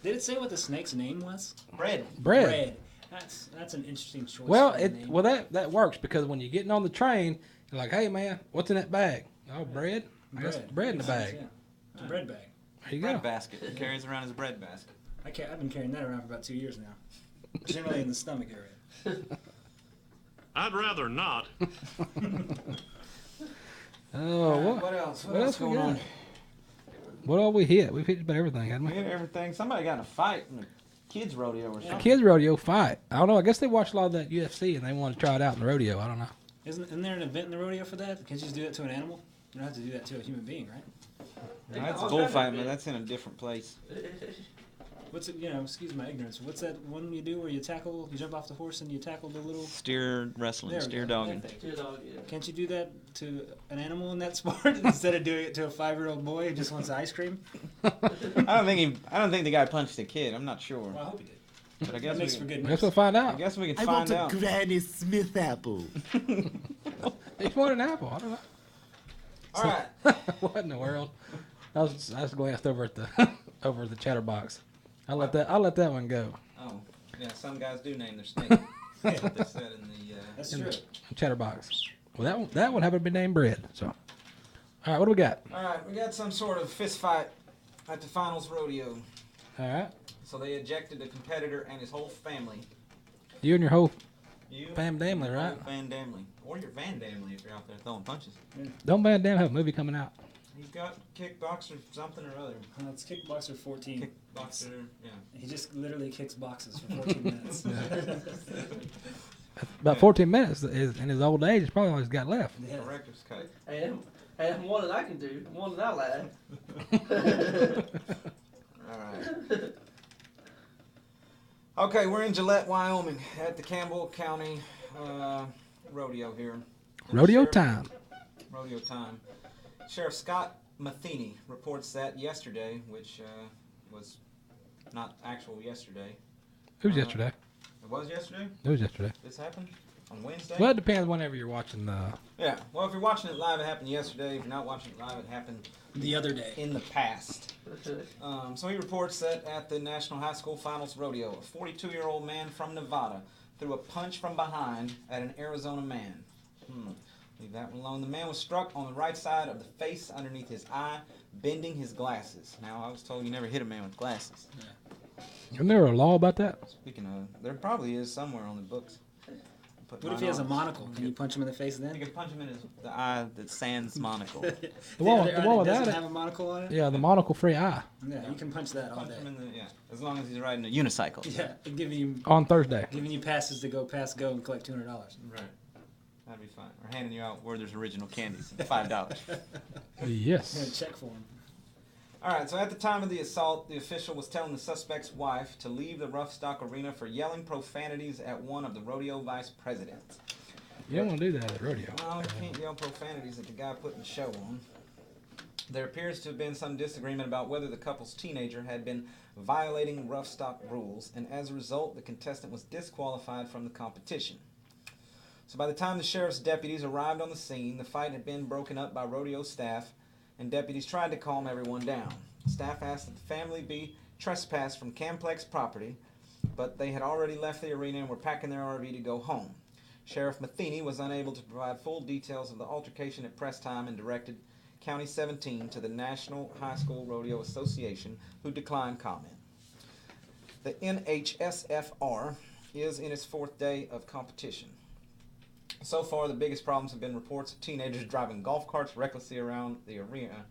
Did it say what the snake's name was? Bread. Bread. That's an interesting choice. Well, for a name. that works because when you're getting on the train, you're like, hey man, what's in that bag? Oh, bread. I guess bread in the bag. Yeah. It's a bread bag. There you Bread go. basket. He carries around his bread basket. I've been carrying that around for about 2 years now. Generally in the stomach area. I'd rather not. Oh, What else? what else we going got? on? What all we hit? We've hit about everything, haven't We we? hit everything. Somebody got in a fight in a kids rodeo or something. Kids rodeo fight. I don't know. I guess they watched a lot of that UFC and they want to try it out in the rodeo. I don't know. Isn't there an event in the rodeo for that? Can't you just do that to an animal? You don't have to do that to a human being, right? That's a bullfight, man. That's in a different place. What's it, excuse my ignorance. What's that one you do where you jump off the horse and you tackle the little... Steer wrestling, There we steer go, dogging. that thing. Two dog, yeah. Can't you do that to an animal in that sport instead of doing it to a 5-year-old boy who just wants ice cream? I don't think the guy punched the kid. I'm not sure. Well, I hope he did. But I That guess makes we for can, good I news. guess we'll find I out. guess we can I find want a out. Granny Smith apple. He wanted an apple. I don't know. All right. What in the world? I was glanced over at the over the chatterbox. I let that one go. Oh, yeah. Some guys do name their snake. That's what they said in the. That's true. Chatterbox. Well, that one happened to be named Bread. So, all right, what do we got? All right, we got some sort of fist fight at the finals rodeo. All right, So they ejected the competitor and his whole family. you and your whole You, Van Damley, your right? whole Van Damley, or your Van Damley if you're out there throwing punches. Don't Van Dam have a movie coming out? He's got kickboxer something or other. It's Kickboxer 14. Kickboxer, yeah. He just literally kicks boxes for 14 minutes. About 14 minutes. In his old age, it's probably all he's got left. Yeah. Director's cut. Hey, that's one that I can do. One that I like. All right. Okay, we're in Gillette, Wyoming, at the Campbell County rodeo here. And Rodeo Sheriff- time. Rodeo time. Sheriff Scott Matheny reports that yesterday, which was not actual yesterday. It was yesterday. It was yesterday? It was yesterday. This happened? On Wednesday? Well, it depends whenever you're watching the. Yeah. Well, if you're watching it live, it happened yesterday. If you're not watching it live, it happened The other day. in the past. So he reports that at the National High School Finals Rodeo, a 42-year-old man from Nevada threw a punch from behind at an Arizona man. Leave that one alone. The man was struck on the right side of the face underneath his eye, bending his glasses. Now, I was told you never hit a man with glasses. Isn't there a law about that? Speaking of, there probably is somewhere on the books. What if he has a monocle? Can you punch him in the face You then? can punch him in the eye that sans monocle. The one without doesn't it. have a monocle on it? Yeah, the monocle-free eye Yeah, you can punch that all Punch day. him in the, as long as he's riding a unicycle. Yeah, and giving on Thursday. you passes to go past go and collect $200. Right. That'd be fine. Or handing you out Werther's original candies, $5. Yes. Check for him. All right, so at the time of the assault, the official was telling the suspect's wife to leave the rough stock arena for yelling profanities at one of the rodeo vice presidents. You don't want to do that at rodeo. Well, you can't yell profanities at the guy putting the show on. There appears to have been some disagreement about whether the couple's teenager had been violating rough stock rules, and as a result, the contestant was disqualified from the competition. So by the time the sheriff's deputies arrived on the scene, the fight had been broken up by rodeo staff, and deputies tried to calm everyone down. Staff asked that the family be trespassed from Camplex property, but they had already left the arena and were packing their RV to go home. Sheriff Matheny was unable to provide full details of the altercation at press time and directed County 17 to the National High School Rodeo Association, who declined comment. The NHSFR is in its 4th day of competition. So far, the biggest problems have been reports of teenagers driving golf carts recklessly around the arena,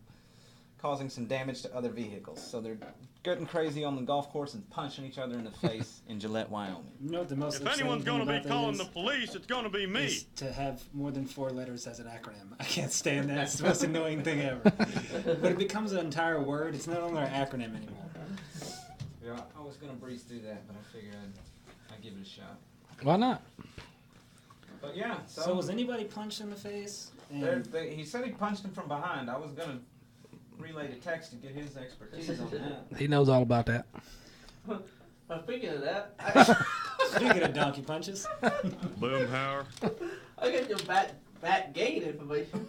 causing some damage to other vehicles. So they're getting crazy on the golf course and punching each other in the face in Gillette, Wyoming. You know what the most If upsetting anyone's thing going to be about that calling is? the police, it's going to be me. Is to have more than 4 letters as an acronym. I can't stand that. It's the most annoying thing ever. When it becomes an entire word, it's no longer an acronym anymore. Yeah, I was going to breeze through that, but I figured I'd give it a shot. Why not? But yeah, So was anybody punched in the face? And he said he punched him from behind. I was going to relay the text to get his expertise on that. He knows all about that. Speaking of that, speaking of donkey punches, Boomhauer. I got your back gate information.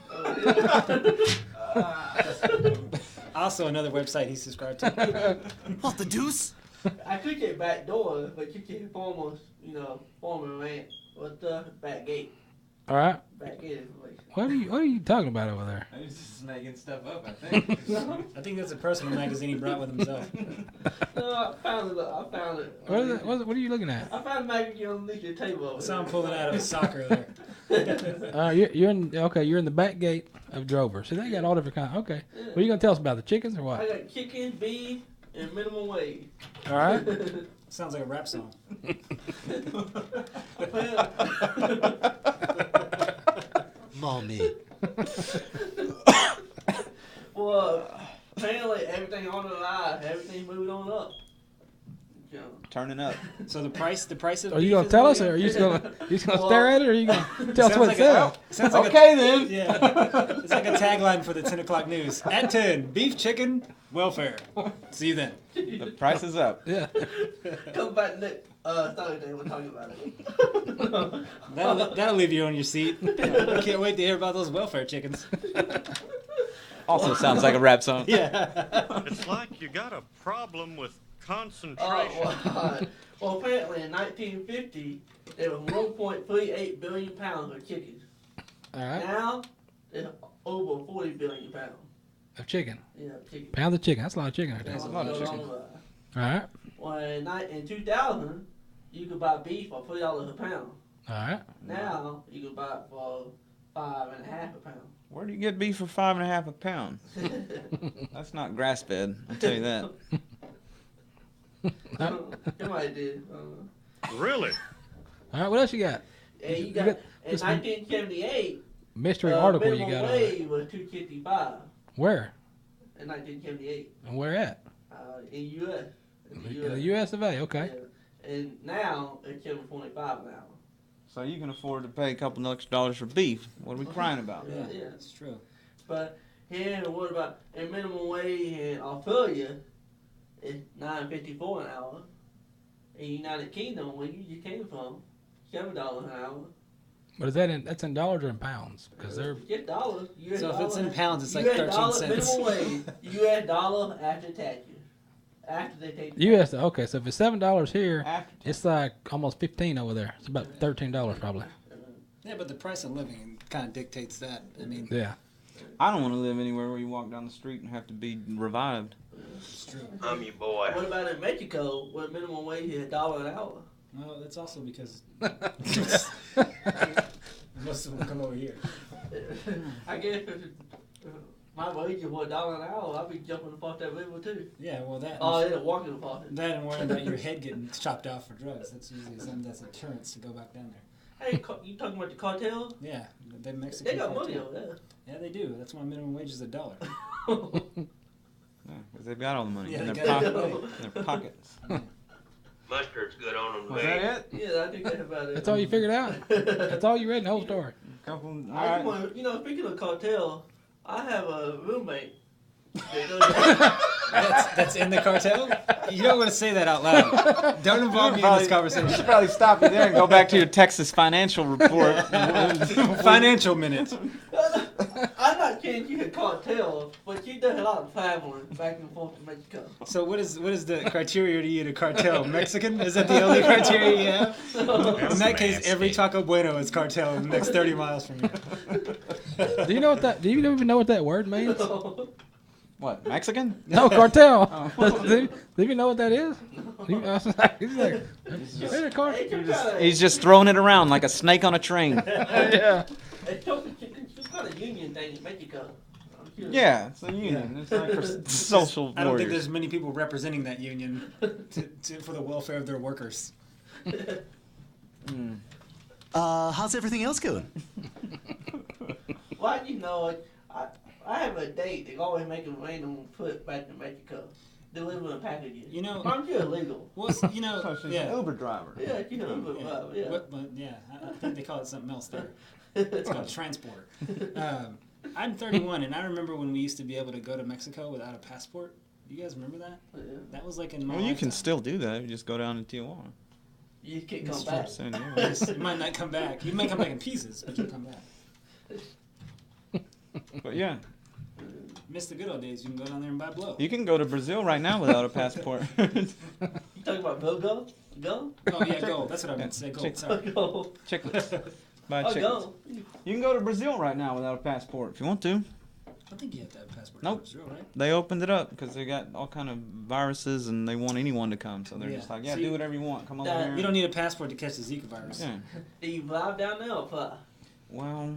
also another website he subscribed to. What the deuce? I could get back door, but you can't form a man with the back gate. All right. Back gate information. What are you talking about over there? I was just making stuff up, I think. I think that's a personal magazine he brought with himself. No, I found it. What is it? What are you looking at? I found a magazine underneath your table. Over I saw him there. pulling out of his soccer there. You're in the back gate of Drover. So they got all different kinds. Okay. Yeah. What are you gonna tell us about the chickens or I what? got chicken, beef, and minimum wage. All right. Sounds like a rap song. Mommy. Well, apparently everything on the line, everything's moving on up. You know. Turning up. So the price of Are you beef gonna is tell us, moving or are up? you just gonna stare at it, or are you gonna tell us Sounds what like it says? Sounds like Okay, then. Yeah, it's like a tagline for the 10 o'clock news. At 10, beef, chicken, welfare. See you then. The price is up. Yeah. Come back next Thursday, we'll talk about it. That'll leave you on your seat. I can't wait to hear about those welfare chickens. Also sounds like a rap song. Yeah. It's like you got a problem with concentration. Well, apparently in 1950, there was 1.38 billion pounds of chickens. All right. Now, there's over 40 billion pounds. Of chicken. Yeah, chicken. Pounds of chicken. That's a lot of chicken right there. That's a lot of chicken. All right. Well, in 2000, you could buy beef for $3 a pound. All right. Now, you can buy it for $5.50 a pound. Where do you get beef for $5.50 a pound? That's not grass fed. I'll tell you that. Somebody did. Really? All right. What else you got? And you You got got in this 1978, mystery article you minimum got. wage was $2.55 Where? in 1978 And where at? in U.S. In the U.S. of A. Okay. Yeah. And now it's $7.25 an hour. So you can afford to pay a couple extra dollars for beef. What are we crying about? Yeah. That's true. But here, what about in minimum wage in Australia? It's $9.54 an hour. In United Kingdom, where you just came from, $7 an hour. But is that that's in dollars or in pounds? Because they're Just dollars. US So if it's in dollars. pounds, it's like US 13 dollar cents. minimum wage. U.S. dollar after taxes. After they take. the U.S. Okay, so if it's $7 here, After it's like almost 15 over there. It's about $13 probably. Yeah, but the price of living kind of dictates that. I mean, Yeah. I don't want to live anywhere where you walk down the street and have to be revived. it's true. I'm your boy. What about in Mexico, where minimum wage is $1 an hour? Well, that's also because most of them come over here. I guess if my wage is $1 an hour, I'd be jumping across that river too. Yeah, well that. Oh, yeah, walking across it. That and worrying about your head getting chopped off for drugs. That's usually something that's a deterrence to go back down there. Hey, you talking about the cartel? Yeah, the Mexican. They got money cartel. over there. Yeah, they do. That's why minimum wage is $1. Yeah, 'cause they've got all the money Yeah, in they their, got pocket, it. in their pockets. Mustard's good on them, Was babe. that it? Yeah, I think that's about it. That's all you figured out? That's all you read in the whole story? Couple. All I right. want, speaking of cartel, I have a roommate. that That's in the cartel. You don't want to say that out loud. Don't involve me in this You conversation. should probably stop you there and go back to your Texas financial report. Financial minute. I'm not kidding. You can cartel, but she does a lot of traveling back and forth to Mexico. So what is the criteria to you to cartel? Mexican? Is that the only criteria you have? In that case, every Taco Bueno is cartel in the next 30 miles from here. Do you know what that? Do you even know what that word means? What, Mexican? No, cartel. Do you know what that is? He's like, "Hey, cartel." He's just throwing it around like a snake on a train. Yeah. It's some kind of union thing in Mexico. Yeah, it's a union. It's like for social I don't think warriors. there's many people representing that union for the welfare of their workers. How's everything else going? Why you know I have a date. They always make a random put back to Mexico, delivering packages. You know, aren't you illegal? well, you know, So she's yeah. an Uber driver. Yeah, you're an Uber driver. Yeah. But yeah, I think they call it something else there. It's called a transporter. I'm 31, and I remember when we used to be able to go to Mexico without a passport. You guys remember that? Yeah. That was like in my Well, you can lifetime. still do that. You just go down to Tijuana. You can't come That's back. So, yeah. Yes, you might not come back. You might come back in pieces, but you'll come back. But yeah, Miss the good old days. You can go down there and buy blow. you can go to Brazil right now without a passport. You talking about go? Go? Oh yeah, gold. That's what I meant to say. Gold. Check- Sorry. Go. Chiclets. Buy Oh, chiclets. go. You can go to Brazil right now without a passport if you want to. I think you have to have a passport. Nope. To Brazil, right? They opened it up because they got all kind of viruses and they want anyone to come. So they're Yeah. just like, yeah, See, do whatever you want. Come over that- here. You don't need a passport to catch the Zika virus. Yeah. Do you drive down there or fly? Well,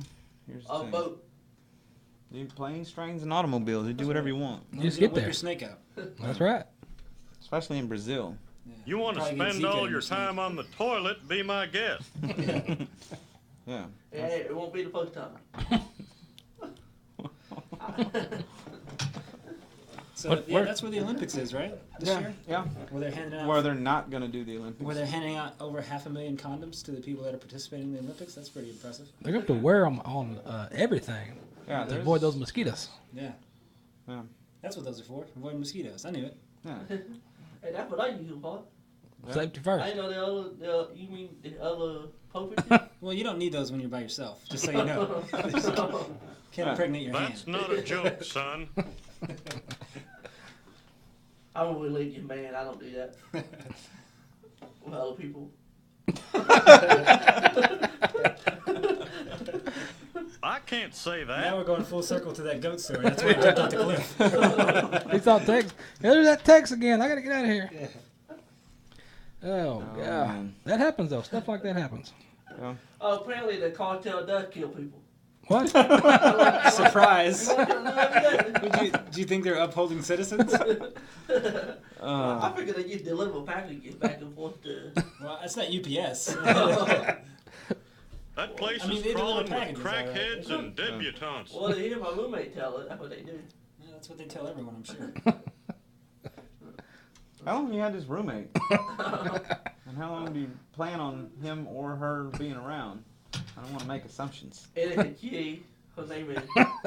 here's the Or thing. boat? You planes, trains, and automobiles. You do whatever you want. You Just don't get whip there. your snake out. That's right. Especially in Brazil. Yeah. You want to Probably get spend Zika all in your snake. time on the toilet? Be my guest. Yeah. Yeah, it won't be the first time. So What- yeah, where- that's where the Olympics is, right? This Yeah. year, Yeah. where they're handing out Where they're not going to do the Olympics. where they're handing out over 500,000 condoms to the people that are participating in the Olympics. That's pretty impressive. They're going to have to wear them on everything Yeah, to there's- avoid those mosquitoes. Yeah. Yeah. That's what those are for. Avoid mosquitoes. I knew it. Yeah. Hey, that's what I use them for. Yeah. Safety I first. ain't know you mean the other puppet? Well, you don't need those when you're by yourself. Just so you know. Can't impregnate your That's hand. not a joke, son. I'm a religious man. I don't do that with other people. I can't say Now that. we're going full circle to that goat story. That's where I jumped off the cliff. He thought Tex. There's that Tex again. I got to get out of here. Oh, yeah. man. That happens, though. Stuff like that happens. Oh, apparently the cartel does kill people. What? Surprise. You want to know every day? Do you think they're upholding citizens? I figured they just deliver packages back and forth to. Well, that's not UPS. That place I mean, is they deliver crawling with packages, all right. crackheads and debutantes. Well, to hear my roommate tell it, that's what they do. Yeah, that's what they tell everyone, I'm sure. How long have you had this roommate? And how long do you plan on him or her being around? I don't want to make assumptions. It is a she. Her name is.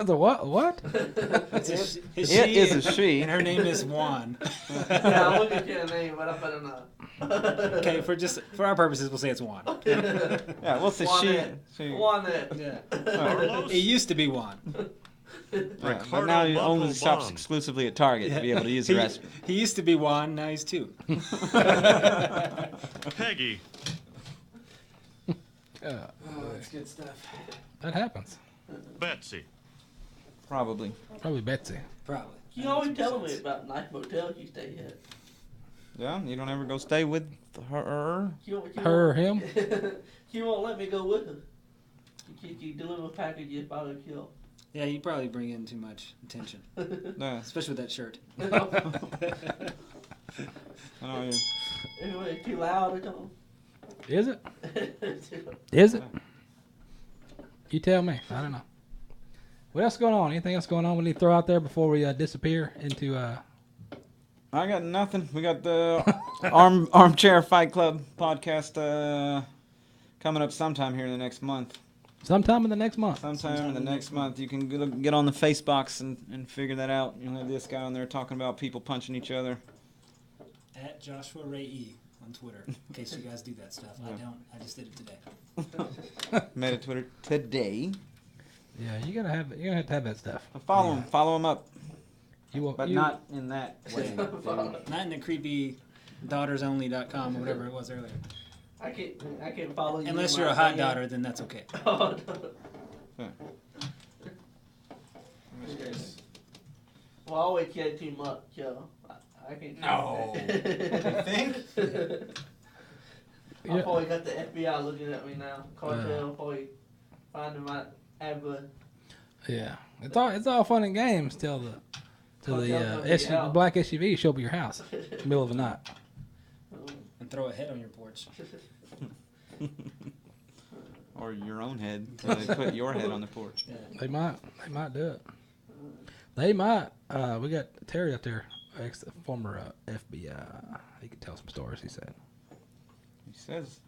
The what? What? It's a It is a she. And her name is Juan. Yeah, I'm looking at your name, but I better not. Okay, for our purposes, we'll say it's Juan. Yeah, what's the Juanette. she? Juanette. Yeah. Carlos? It used to be Juan. Yeah, but Ricardo now he only Buckle shops Bond. exclusively at Target to be able to use the recipe. He used to be Juan, now he's two. Peggy. Oh, That's good stuff. that happens. Betsy. Probably. Probably Betsy. Probably. You always telling me about nice motels you stay at. Yeah, you don't ever go stay with her. You Her or him? She won't let me go with her. She deliver packages by herself. Yeah, you probably bring in too much attention, Yeah, especially with that shirt. I know you. Anyway, too loud or something? Is it? Is it? You tell me. I don't know. What else going on? Anything else going on we need to throw out there before we disappear into I got nothing. We got the Armchair Fight Club podcast coming up sometime here in the next month. sometime in the next month? Sometime in the next month. You can get on the Facebooks and figure that out. You'll have this guy on there talking about people punching each other. At Joshua Ray E on Twitter, in case you guys do that stuff. I don't. I just did it today. Made a Twitter today. Yeah, you're gonna have to have that stuff. Follow him. Follow him up. You will, But you, not in that way. Not in the creepy daughtersonly.com or whatever it was earlier. I can't follow you. Unless in you're my a hot van. daughter, then that's okay. Oh, no. Yeah. Well, I always care too much, yo. I can't. No. You think? I probably got the FBI looking at me now. Cartel probably finding my address. yeah. It's all fun and games till the black SUV show up at your house in the middle of the night. And throw a head on your porch. Or your own head. So they put your head on the porch. Yeah. They might do it. They might. We got Terry up there, former FBI. He could tell some stories. He said. He says.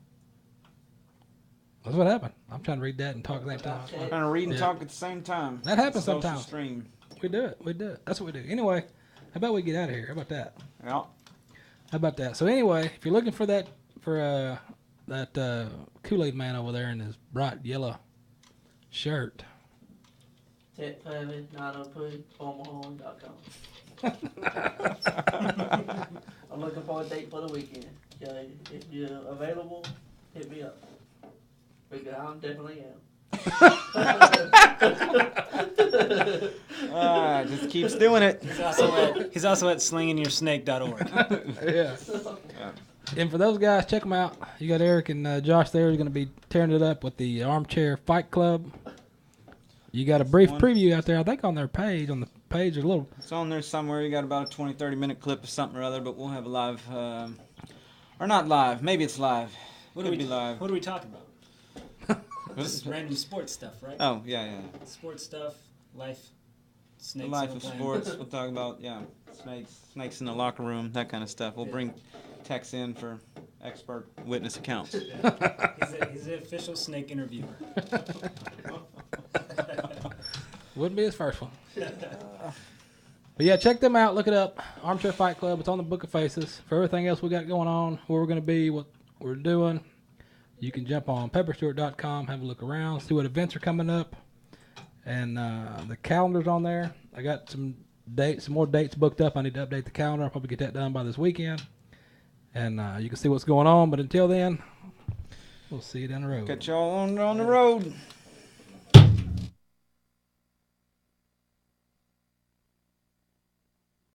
That's what happened. I'm trying to read that and talk at the same time. We're trying to read and Yeah. talk at the same time. That happens Social sometimes. Stream. We do it. That's what we do. Anyway, how about we get out of here? How about that? Yeah. How about that? So anyway, if you're looking for that Kool-Aid man over there in his bright yellow shirt, TechPavy902formahome.com. I'm looking for a date for the weekend. Okay, if you're available, hit me up. Because I'm definitely am. Just keeps doing it. He's also at slingingyoursnake.org. yeah. And for those guys, check them out. You got Eric and Josh there. Who's going to be tearing it up with the Armchair Fight Club. You got a brief preview out there, I think, on their page. On the page, a little. It's on there somewhere. You got about a 20, 30-minute clip of something or other, but we'll have a live, or not live. Maybe it's live. What Could are we be live. What are we talking about? This is random sports stuff, right? Oh, yeah. Sports stuff, life, The snakes. life on of the plane. sports. We'll talk about, snakes in the locker room, that kind of stuff. We'll bring techs in for expert witness accounts. He's the official snake interviewer. Wouldn't be his first one. But yeah, check them out. Look it up. Armchair Fight Club. It's on the Book of Faces. For everything else we got going on, where we're going to be, what we're doing, you can jump on pepperstewart.com, have a look around, see what events are coming up. And the calendar's on there. I got some more dates booked up. I need to update the calendar. I'll probably get that done by this weekend. And you can see what's going on. But until then, we'll see you down the road. Catch y'all on the road.